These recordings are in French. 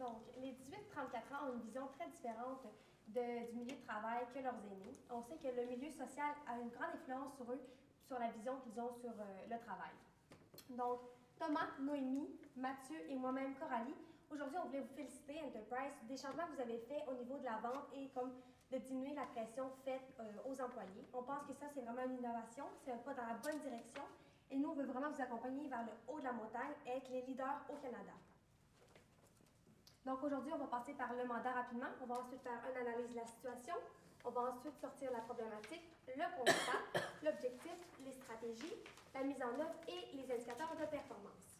Donc, les 18-34 ans ont une vision très différente du milieu de travail que leurs aînés. On sait que le milieu social a une grande influence sur eux, sur la vision qu'ils ont sur le travail. Donc, Thomas, Noémie, Mathieu et moi-même, Coralie, aujourd'hui, on voulait vous féliciter, Enterprise, des changements que vous avez faits au niveau de la vente et comme de diminuer la pression faite aux employés. On pense que ça, c'est vraiment une innovation, c'est un pas dans la bonne direction. Et nous, on veut vraiment vous accompagner vers le haut de la montagne et être les leaders au Canada. Donc aujourd'hui, on va passer par le mandat rapidement. On va ensuite faire une analyse de la situation. On va ensuite sortir la problématique, le constat, l'objectif, les stratégies, la mise en œuvre et les indicateurs de performance.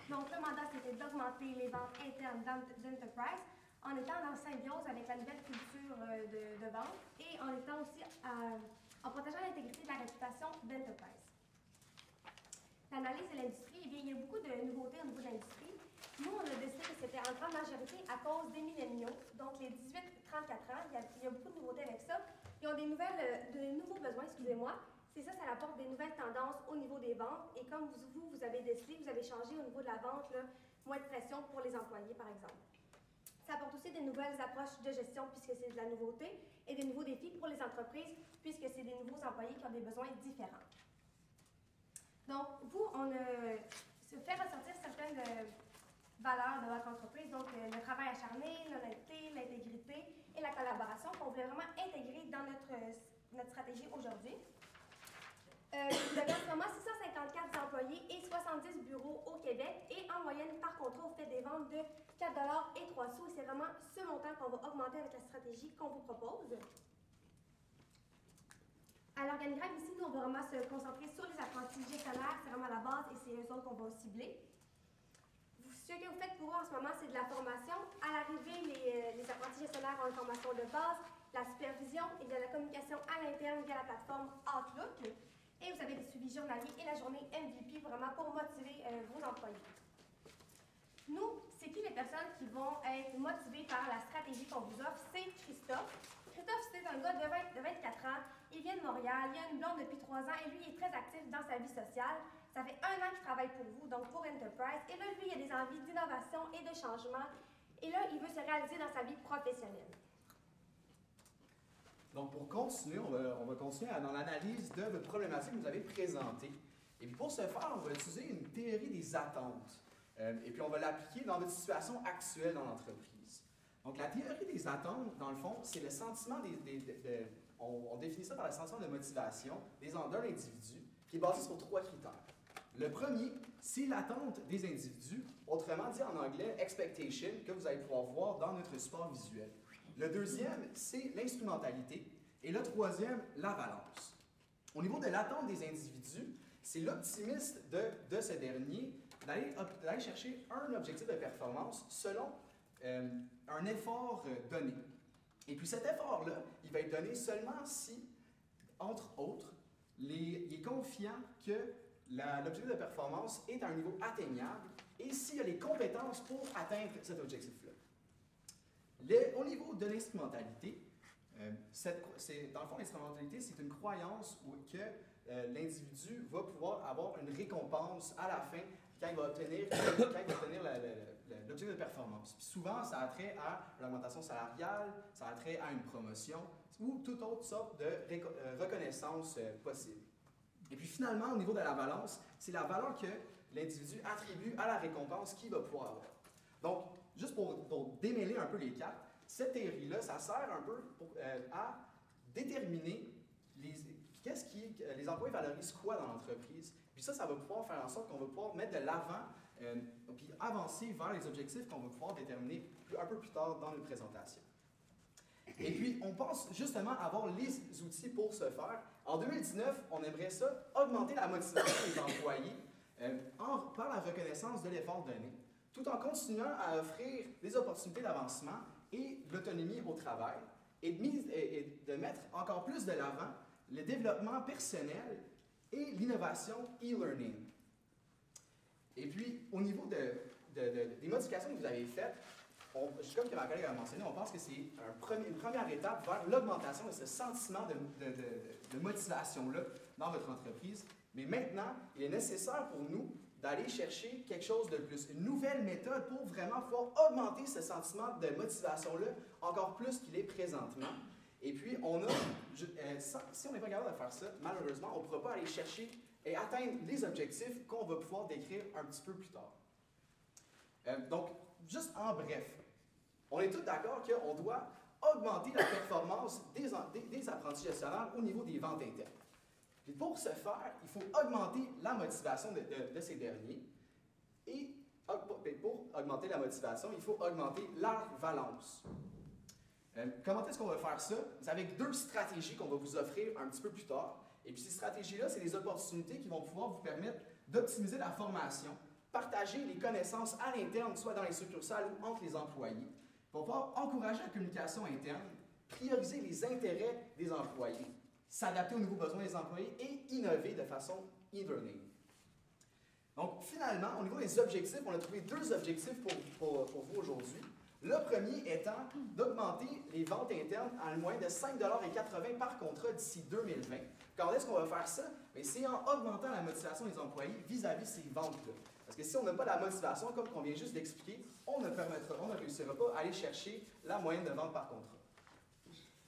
Donc le mandat, c'était d'augmenter les ventes internes d'Enterprise en étant en symbiose avec la nouvelle culture de vente et en étant aussi en protégeant l'intégrité de la réputation d'Enterprise. L'analyse de l'industrie, eh bien, il y a beaucoup de nouveautés au niveau de l'industrie. Nous, on a décidé que c'était en grande majorité à cause des milléniaux, donc les 18-34 ans, il y a beaucoup de nouveautés avec ça. Ils ont de nouveaux besoins, excusez-moi. C'est ça, ça apporte des nouvelles tendances au niveau des ventes. Et comme vous avez décidé, vous avez changé au niveau de la vente, là, moins de pression pour les employés, par exemple. Ça apporte aussi des nouvelles approches de gestion puisque c'est de la nouveauté et des nouveaux défis pour les entreprises puisque c'est des nouveaux employés qui ont des besoins différents. Donc, vous, on se fait ressortir certaines valeurs de votre entreprise, donc le travail acharné, l'honnêteté, l'intégrité et la collaboration qu'on voulait vraiment intégrer dans notre stratégie aujourd'hui. Vous avez en ce moment 654 employés et 70 bureaux au Québec et en moyenne, par contrat, vous faites des ventes de 4 et 3 sous. C'est vraiment ce montant qu'on va augmenter avec la stratégie qu'on vous propose. À l'organigramme, ici, nous, on va vraiment se concentrer sur les apprentis gestionnaires. C'est vraiment la base et c'est eux autres qu'on va cibler. Ce que vous faites pour eux en ce moment, c'est de la formation. À l'arrivée, les apprentis gestionnaires ont une formation de base, la supervision et de la communication à l'interne via la plateforme Outlook. Et vous avez des suivis journaliers et la journée MVP vraiment pour motiver vos employés. Nous, c'est qui les personnes qui vont être motivées par la stratégie qu'on vous offre? C'est Christophe. Christophe, c'est un gars de 24 ans. Il vient de Montréal. Il a une blonde depuis 3 ans et lui, il est très actif dans sa vie sociale. Ça fait 1 an qu'il travaille pour vous, donc pour Enterprise. Et là, lui, il a des envies d'innovation et de changement. Et là, il veut se réaliser dans sa vie professionnelle. Donc, pour continuer, on va continuer dans l'analyse de votre problématique que vous avez présentée. Et puis, pour ce faire, on va utiliser une théorie des attentes. Et puis, on va l'appliquer dans votre situation actuelle dans l'entreprise. Donc, la théorie des attentes, dans le fond, c'est le sentiment on définit ça par le sentiment de motivation d'un individu qui est basé sur 3 critères. Le premier, c'est l'attente des individus, autrement dit en anglais, expectation, que vous allez pouvoir voir dans notre support visuel. Le deuxième, c'est l'instrumentalité. Et le troisième, la balance. Au niveau de l'attente des individus, c'est l'optimisme de ce dernier d'aller chercher un objectif de performance selon un effort donné. Et puis cet effort-là, il va être donné seulement si, entre autres, il est confiant que l'objectif de performance est à un niveau atteignable et s'il y a les compétences pour atteindre cet objectif-là. Au niveau de l'instrumentalité, dans le fond, l'instrumentalité, c'est une croyance que l'individu va pouvoir avoir une récompense à la fin quand il va obtenir l'objectif de performance. Puis souvent, ça a trait à l'augmentation salariale, ça a trait à une promotion ou toute autre sorte de reconnaissance possible. Et puis finalement, au niveau de la balance, c'est la valeur que l'individu attribue à la récompense qu'il va pouvoir avoir. Donc, juste pour démêler un peu les cartes, cette théorie-là, ça sert un peu à déterminer les employés valorisent quoi dans l'entreprise. Puis ça va pouvoir faire en sorte qu'on va pouvoir mettre de l'avant puis avancer vers les objectifs qu'on va pouvoir déterminer un peu plus tard dans notre présentation. Et puis, on pense justement avoir les outils pour ce faire. En 2019, on aimerait ça, augmenter la motivation des employés par la reconnaissance de l'effort donné, tout en continuant à offrir des opportunités d'avancement et l'autonomie au travail, et de mettre encore plus de l'avant le développement personnel et l'innovation e-learning. Et puis, au niveau des modifications que vous avez faites, comme que ma collègue a mentionné, on pense que c'est une première étape vers l'augmentation de ce sentiment de motivation-là dans votre entreprise. Mais maintenant, il est nécessaire pour nous d'aller chercher quelque chose de plus, une nouvelle méthode pour vraiment pouvoir augmenter ce sentiment de motivation-là encore plus qu'il est présentement. Et puis, si on n'est pas capable de faire ça, malheureusement, on ne pourra pas aller chercher et atteindre les objectifs qu'on va pouvoir décrire un petit peu plus tard. Donc, juste en bref, on est tous d'accord qu'on doit augmenter la performance des apprentis gestionnaires au niveau des ventes internes. Puis pour ce faire, il faut augmenter la motivation de ces derniers. Et pour augmenter la motivation, il faut augmenter leur valence. Comment est-ce qu'on va faire ça? C'est avec 2 stratégies qu'on va vous offrir un petit peu plus tard. Et puis ces stratégies-là, c'est des opportunités qui vont pouvoir vous permettre d'optimiser la formation, partager les connaissances à l'interne, soit dans les succursales ou entre les employés, pour pouvoir encourager la communication interne, prioriser les intérêts des employés, s'adapter aux nouveaux besoins des employés et innover de façon e-learning. Donc, finalement, au niveau des objectifs, on a trouvé 2 objectifs pour vous aujourd'hui. Le premier étant d'augmenter les ventes internes à moins de 5,80 $ par contrat d'ici 2020. Quand est-ce qu'on va faire ça? C'est en augmentant la motivation des employés vis-à-vis ces ventes-là. Parce que si on n'a pas la motivation, comme on vient juste d'expliquer, on ne réussira pas à aller chercher la moyenne de vente par contrat.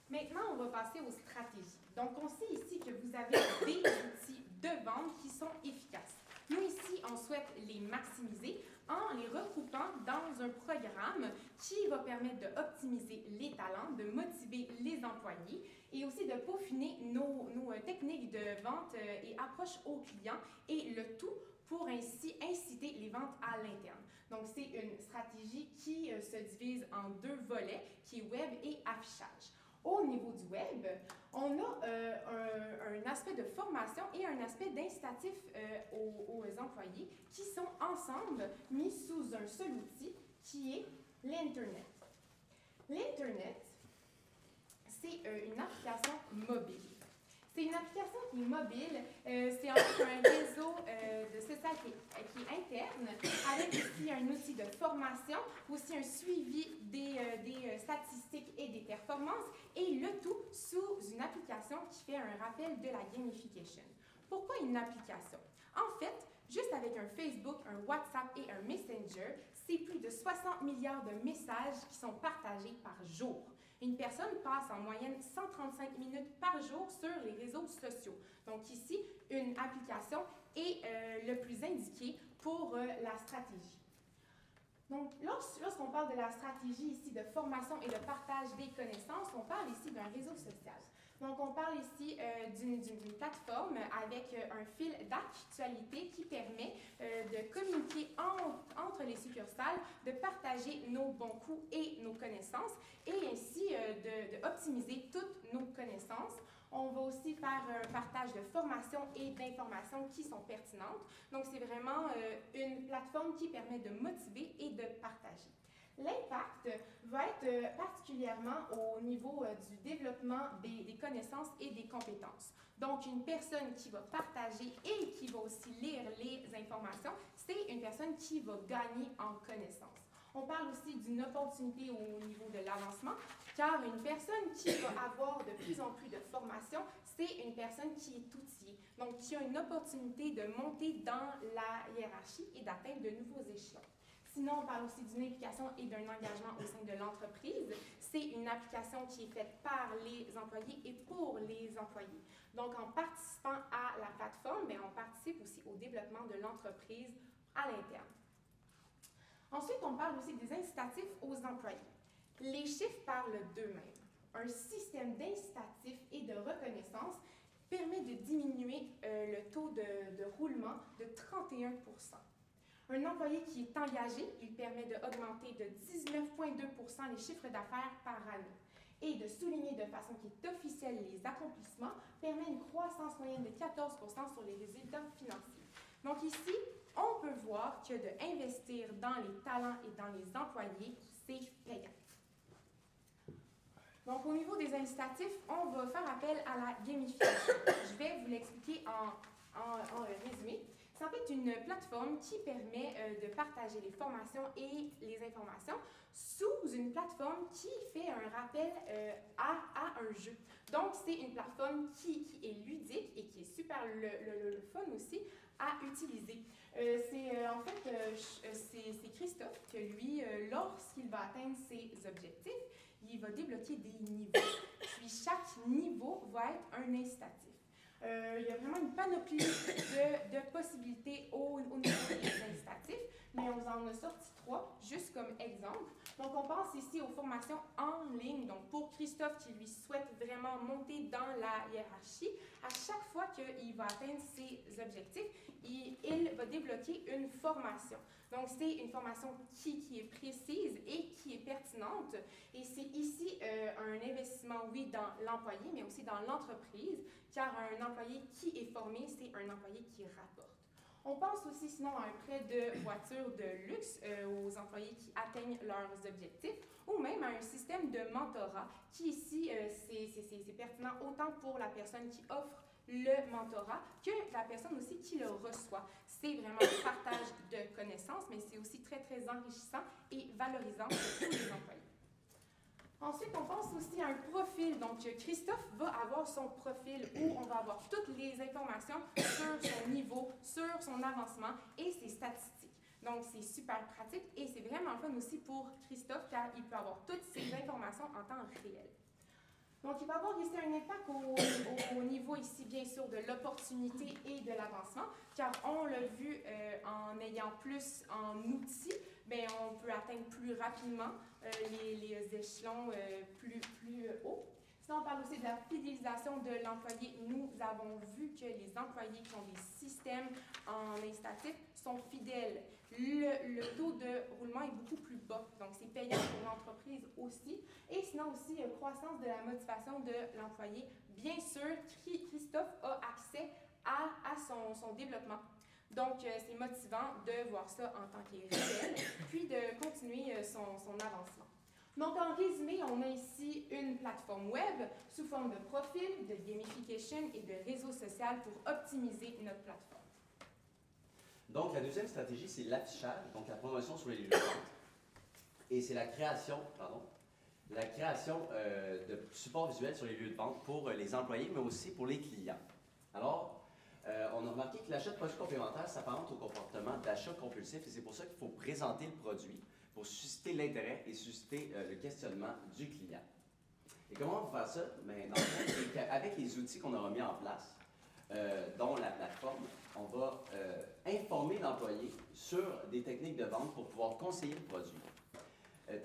Maintenant, on va passer aux stratégies. Donc, on sait ici que vous avez des outils de vente qui sont efficaces. Nous, ici, on souhaite les maximiser en les regroupant dans un programme qui va permettre d'optimiser les talents, de motiver les employés et aussi de peaufiner nos techniques de vente et approche aux clients et le tout pour ainsi inciter les ventes à l'interne. Donc, c'est une stratégie qui se divise en 2 volets, qui est web et affichage. Au niveau du web, on a un aspect de formation et un aspect d'incitatif aux employés qui sont ensemble mis sous un seul outil qui est l'Internet. L'Internet, c'est une application mobile. C'est une application qui est mobile, c'est en fait un réseau c'est ça qui est interne, avec aussi un outil de formation, aussi un suivi des statistiques et des performances, et le tout sous une application qui fait un rappel de la gamification. Pourquoi une application? En fait, juste avec un Facebook, un WhatsApp et un Messenger, c'est plus de 60 milliards de messages qui sont partagés par jour. Une personne passe en moyenne 135 minutes par jour sur les réseaux sociaux. Donc ici, une application est le plus indiqué pour la stratégie. Donc, lorsqu'on parle de la stratégie ici de formation et de partage des connaissances, on parle ici d'un réseau social. Donc, on parle ici d'une plateforme avec un fil d'actualité qui permet de communiquer entre les succursales, de partager nos bons coups et nos connaissances et ainsi d'optimiser toutes nos connaissances. On va aussi faire un partage de formation et d'informations qui sont pertinentes. Donc, c'est vraiment une plateforme qui permet de motiver et de partager. L'impact va être particulièrement au niveau du développement des connaissances et des compétences. Donc, une personne qui va partager et qui va aussi lire les informations, c'est une personne qui va gagner en connaissances. On parle aussi d'une opportunité au niveau de l'avancement, car une personne qui va avoir de plus en plus de formation, c'est une personne qui est outillée, donc qui a une opportunité de monter dans la hiérarchie et d'atteindre de nouveaux échelons. Sinon, on parle aussi d'une implication et d'un engagement au sein de l'entreprise. C'est une application qui est faite par les employés et pour les employés. Donc, en participant à la plateforme, on participe aussi au développement de l'entreprise à l'interne. Ensuite, on parle aussi des incitatifs aux employés. Les chiffres parlent d'eux-mêmes. Un système d'incitatifs et de reconnaissance permet de diminuer le taux de roulement de 31%. Un employé qui est engagé, il permet d'augmenter de 19,2% les chiffres d'affaires par année. Et de souligner de façon qui est officielle les accomplissements permet une croissance moyenne de 14% sur les résultats financiers. Donc ici, on peut voir que d'investir dans les talents et dans les employés, c'est payant. Donc, au niveau des incitatifs, on va faire appel à la gamification. Je vais vous l'expliquer en résumé. C'est en fait une plateforme qui permet de partager les formations et les informations sous une plateforme qui fait un rappel à un jeu. Donc, c'est une plateforme qui est ludique et qui est super le fun aussi à utiliser. En fait, c'est Christophe que lui, lorsqu'il va atteindre ses objectifs, il va débloquer des niveaux. Puis chaque niveau va être un incitatif. Il y a vraiment une panoplie de possibilités au niveau des incitatifs, mais on vous en a sorti 3, juste comme exemple. Donc, on pense ici aux formations en ligne. Donc, pour Christophe qui lui souhaite vraiment monter dans la hiérarchie, à chaque fois qu'il va atteindre ses objectifs, il va débloquer une formation. Donc, c'est une formation qui est précise et qui est pertinente. Et c'est ici un investissement, oui, dans l'employé, mais aussi dans l'entreprise, car un employé qui est formé, c'est un employé qui rapporte. On pense aussi sinon à un prêt de voiture de luxe aux employés qui atteignent leurs objectifs, ou même à un système de mentorat qui ici, c'est pertinent autant pour la personne qui offre le mentorat que la personne aussi qui le reçoit. C'est vraiment un partage de connaissances, mais c'est aussi très, très enrichissant et valorisant pour tous les employés. Ensuite, on pense aussi à un profil. Donc, Christophe va avoir son profil où on va avoir toutes les informations sur son niveau, sur son avancement et ses statistiques. Donc, c'est super pratique et c'est vraiment fun aussi pour Christophe car il peut avoir toutes ces informations en temps réel. Donc, il va avoir ici un impact au niveau ici, bien sûr, de l'opportunité et de l'avancement, car on l'a vu en ayant plus en outils, bien, on peut atteindre plus rapidement les échelons plus hauts. Sinon, on parle aussi de la fidélisation de l'employé. Nous avons vu que les employés qui ont des systèmes en incitatif sont fidèles. Le taux de roulement est beaucoup plus bas, donc c'est payant pour l'entreprise aussi. Et sinon aussi, croissance de la motivation de l'employé. Bien sûr, Christophe a accès à son développement. Donc, c'est motivant de voir ça en tant que réel, puis de continuer son avancement. Donc, en résumé, on a ici une plateforme web sous forme de profil, de gamification et de réseau social pour optimiser notre plateforme. Donc, la deuxième stratégie, c'est l'affichage, donc la promotion sur les lieux de vente. Et c'est la création de supports visuels sur les lieux de vente pour les employés, mais aussi pour les clients. Alors, on a remarqué que l'achat de produits complémentaires s'apparente au comportement d'achat compulsif et c'est pour ça qu'il faut présenter le produit pour susciter l'intérêt et susciter le questionnement du client. Et comment on va faire ça? Bien, dans le fond, c'est qu'avec les outils qu'on aura mis en place, dont la plateforme, on va informer l'employé sur des techniques de vente pour pouvoir conseiller le produit.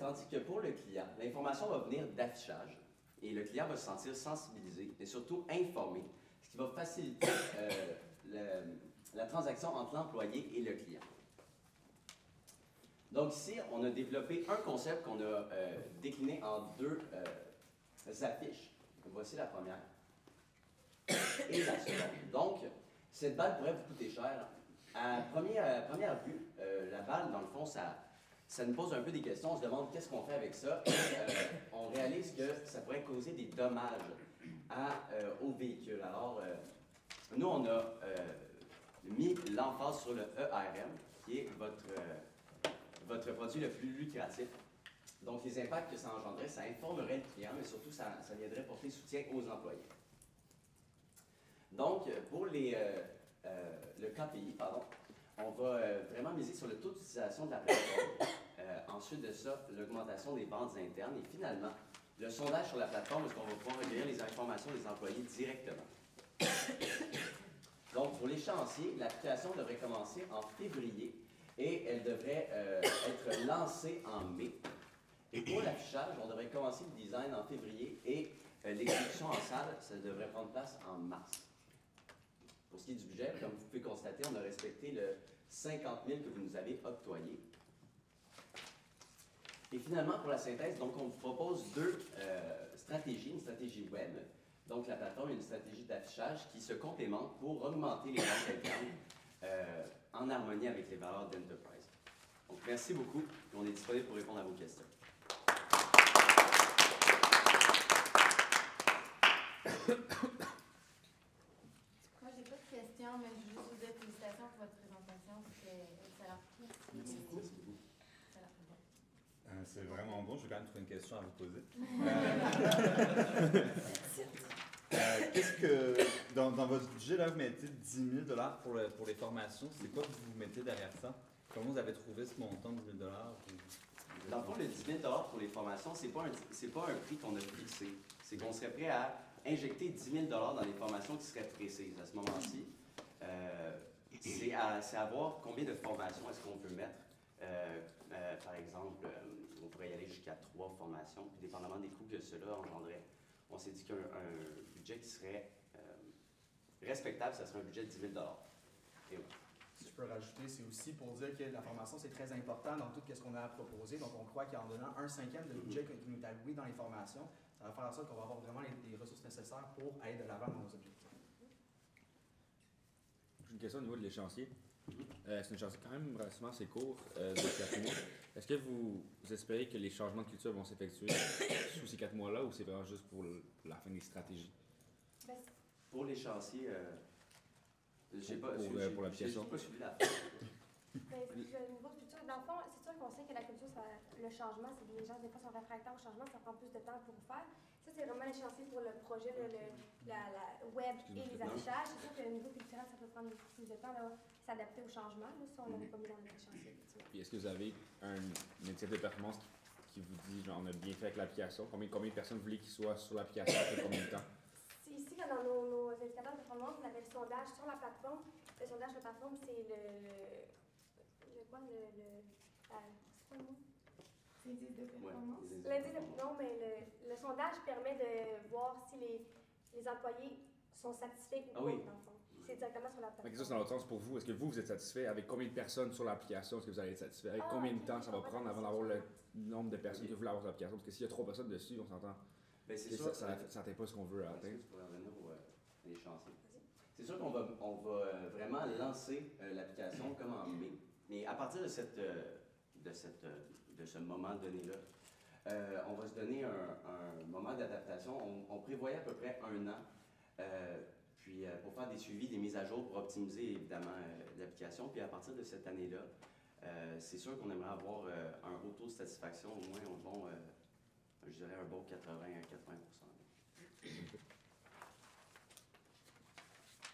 Tandis que pour le client, l'information va venir d'affichage et le client va se sentir sensibilisé et surtout informé, ce qui va faciliter la transaction entre l'employé et le client. Donc ici, on a développé un concept qu'on a décliné en 2 affiches. Voici la première et la seconde. Donc, cette balle pourrait vous coûter cher. À première vue, la balle, dans le fond, ça nous pose un peu des questions. On se demande qu'est-ce qu'on fait avec ça. On réalise que ça pourrait causer des dommages au véhicule. Alors, nous, on a mis l'emphase sur le ERM, qui est votre produit le plus lucratif. Donc, les impacts que ça engendrerait, ça informerait le client, mais surtout, ça viendrait porter soutien aux employés. Donc, pour le KPI, on va vraiment miser sur le taux d'utilisation de la plateforme. Ensuite de ça, l'augmentation des ventes internes. Et finalement, le sondage sur la plateforme, est-ce qu'on va pouvoir recueillir les informations des employés directement. Donc, pour l'échéancier, l'application devrait commencer en février et elle devrait être lancée en mai. Et pour l'affichage, on devrait commencer le design en février et l'exécution en salle, ça devrait prendre place en mars. Pour ce qui est du budget, comme vous pouvez constater, on a respecté le 50 000 que vous nous avez octroyé. Et finalement, pour la synthèse, donc on vous propose 2 stratégies, une stratégie web, donc la plateforme et une stratégie d'affichage qui se complémentent pour augmenter les ventes internes en harmonie avec les valeurs d'Enterprise. Donc merci beaucoup, on est disponible pour répondre à vos questions. Moi, j'ai pas de questions, mais je veux juste vous dire félicitations pour votre C'est vraiment bon. Je vais quand même trouver une question à vous poser. Qu'est-ce que, dans votre budget, là, vous mettez 10 000 $ pour les formations. C'est quoi que vous mettez derrière ça? Comment vous avez trouvé ce montant de 10 000 $? Dans le fond, le 10 000 $ pour les formations, c'est pas un prix qu'on a fixé. C'est qu'on serait prêt à injecter 10 000 $ dans les formations qui seraient précises à ce moment-ci. C'est à voir combien de formations est-ce qu'on peut mettre. Par exemple, on pourrait y aller jusqu'à 3 formations, puis dépendamment des coûts que cela engendrait. On s'est dit qu'un budget qui serait respectable, ça serait un budget de 10 000 $. Et oui. Si je peux rajouter, c'est aussi pour dire que la formation, c'est très important dans tout ce qu'on a à proposer. Donc, on croit qu'en donnant 1/5 de budget qui nous est alloué dans les formations, ça va faire en sorte qu'on va avoir vraiment les ressources nécessaires pour aller de l'avant dans nos objectifs. J'ai une question au niveau de l'échéancier. C'est une échéancier quand même relativement assez court, de 4 mois. Est-ce que vous espérez que les changements de culture vont s'effectuer sous ces 4 mois-là ou c'est vraiment juste pour la fin des stratégies? Pour l'échéancier, j'ai pas pour l'application. J'ai pas suivi la Le niveau de culture, dans le fond, c'est sûr qu'on sait que la culture, le changement, c'est des gens, des fois, sont réfractaires au changement, ça prend plus de temps pour faire. Ça, c'est vraiment l'échéancier pour le projet, la web et les affichages. C'est sûr que le niveau culturel, ça peut prendre plus de temps à s'adapter au changement. Là, ça, on l'avait pas mis dans notre échéancier, effectivement. Puis est-ce que vous avez une initiative de performance qui vous dit, genre, on a bien fait avec l'application? Combien de personnes vous voulez qu'ils soient sur l'application après combien de temps? Ici, dans nos indicateurs de performance, on avait le sondage sur la plateforme. Le sondage sur la plateforme, c'est c'est quoi le mot? L'indice de performance. Non, mais le sondage permet de voir si les employés sont satisfaits ou pas, oui. dans le fond. C'est directement sur la Ma plateforme. question, c'est dans l'autre sens pour vous. Est-ce que vous êtes satisfait avec combien de personnes sur l'application? Est-ce que vous allez être satisfait? Avec combien de temps ça va prendre avant d'avoir le nombre de personnes que vous voulez avoir sur l'application? Parce que s'il y a 3 personnes dessus, on s'entend. Ben, c'est sûr. Ça n'atteint pas ce qu'on veut atteindre. Tu pourrais revenir à l'échéancier. C'est sûr qu'on va vraiment lancer l'application comme en mai. Mais à partir de ce moment donné-là, on va se donner un moment d'adaptation. On prévoyait à peu près 1 an. Puis pour faire des suivis, des mises à jour, pour optimiser évidemment l'application. Puis à partir de cette année-là, c'est sûr qu'on aimerait avoir un haut taux de satisfaction, au moins un bon, je dirais un bon 80-80%.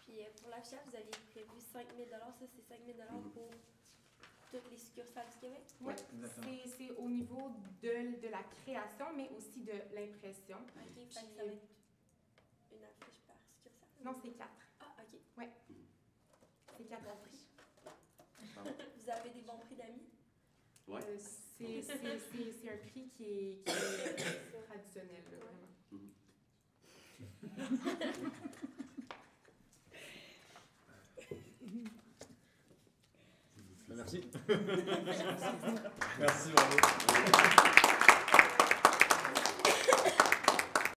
Puis pour l'affichage, vous aviez prévu 5 000 $. Ça, c'est 5 000 $ pour toutes les succursales du Québec? Oui, exactement. c'est au niveau de la création, mais aussi de l'impression. OK, fait que ça va être une affiche par succursale? Non, c'est 4. Ah, OK. C'est 4 prix. Vous avez des bons prix d'amis? Ouais. C'est un prix qui est traditionnel, là, vraiment. Merci. Merci, bravo.